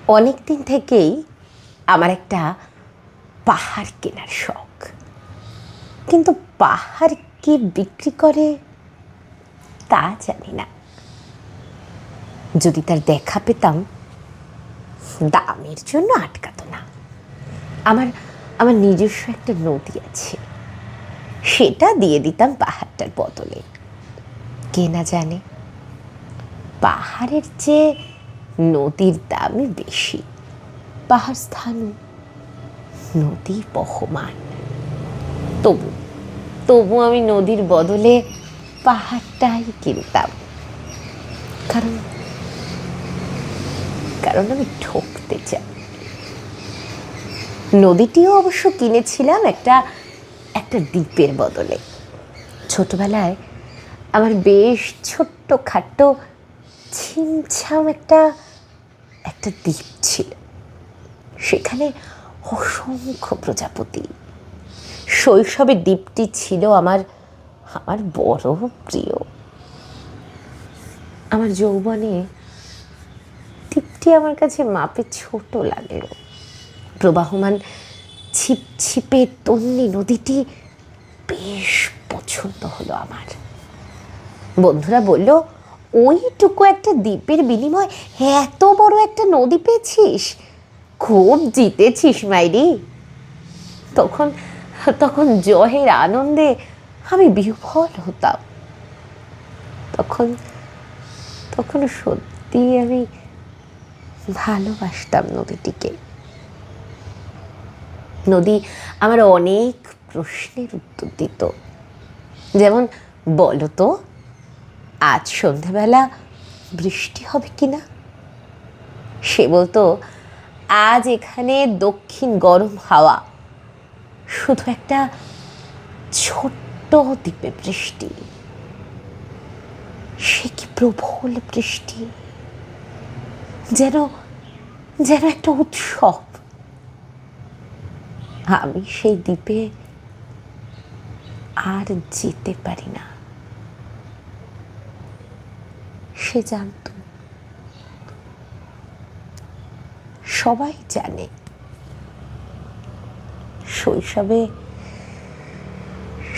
অনেক দিন থেকেই আমার একটা পাহাড় কেনার শখ, কিন্তু পাহাড় কে বিক্রি করে তা জানি না। যদি তার দেখা পেতাম, দামের জন্য আটকাতো না। আমার আমার নিজস্ব একটা নদী আছে, সেটা দিয়ে দিতাম পাহাড়টার বদলে। কে না জানে পাহাড়ের চেয়ে নদীর দামই বেশি। পাহাড় স্থানু, নদী বহমান। তবু তবু আমি নদীর বদলে পাহাড়টাই কিনতাম, কারণ কারণ আমি ঠকতে চাই। নদীটিও অবশ্য কিনেছিলাম একটা দ্বীপের বদলে। ছোটবেলায় আমার বেশ ছোট্ট খাট্ট ছিমছাম একটা দ্বীপ ছিল। সেখানে অসংখ্য প্রজাপতি। শৈশবে দ্বীপটি ছিল আমার বড় প্রিয়। আমার যৌবনে দ্বীপটি আমার কাছে মাপে ছোট লাগলো। প্রবাহমান ছিপছিপে তন্নি নদীটি বেশ পছন্দ হলো আমার। বন্ধুরা বলল, ওইটুকু একটা দ্বীপের বিনিময়ে এত বড় একটা নদী পেয়েছিস, খুব জিতেছিস মাইরি। তখন তখন জয়ের আনন্দে আমি বিহ্বল হতাম। তখন সত্যি আমি ভালোবাসতাম নদীটিকে। নদী আমার অনেক প্রশ্নের উত্তর দিত। যেমন, বলো তো, আজ সন্ধেবেলা বৃষ্টি হবে কিনা? সে বলতো, আজ এখানে দক্ষিণ গরম হাওয়া, শুধু একটা ছোট্ট দ্বীপে বৃষ্টি। সে কি প্রবল বৃষ্টি, যেন একটা উৎসব। আমি সেই দ্বীপে আর যেতে পারি না। সে জানত, সবাই জানে,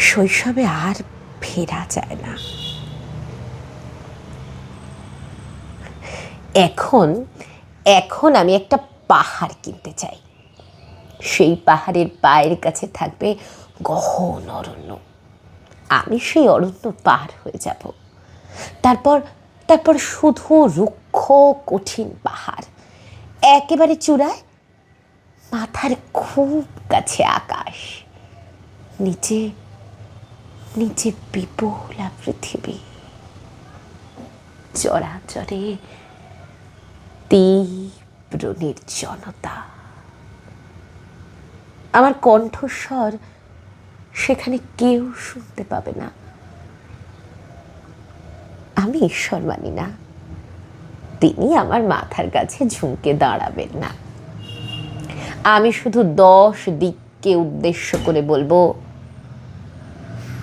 শৈশবে আর ফেরা যায় না। এখন আমি একটা পাহাড় কিনতে চাই। সেই পাহাড়ের পায়ের কাছে থাকবে গহন অরণ্য। আমি সেই অরণ্য পার হয়ে যাব। তারপর শুধু রুক্ষ কঠিন পাহাড়, একেবারে চূড়ায় মাথার খুব কাছে আকাশ, নিচে বিপুলা পৃথিবী, চরাচরে তীব্র নির্জনতা। আমার কণ্ঠস্বর সেখানে কেউ শুনতে পাবে না। আমি ঈশ্বর মানি না, তিনি আমার মাথার কাছে ঝুঁকে দাঁড়াবেন না। আমি শুধু 10 দিককে উদ্দেশ্য করে বলবো,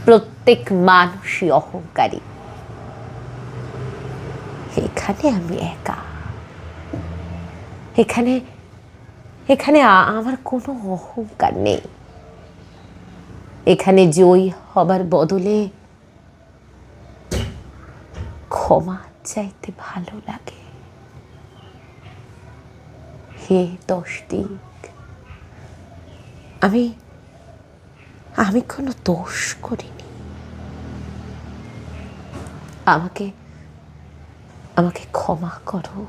প্রত্যেক মানুষই অহংকারী। এখানে আমি একা। এখানে আমার কোনো অহংকার নেই। এখানে জয়ী হবার বদলে ক্ষমা চাইতে ভালো লাগে। হে 10 দিক, আমি কোনো দোষ করিনি। আমাকে ক্ষমা করো।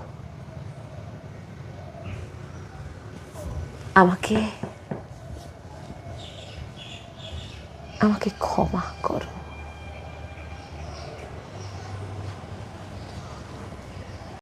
আমাকে ক্ষমা করো।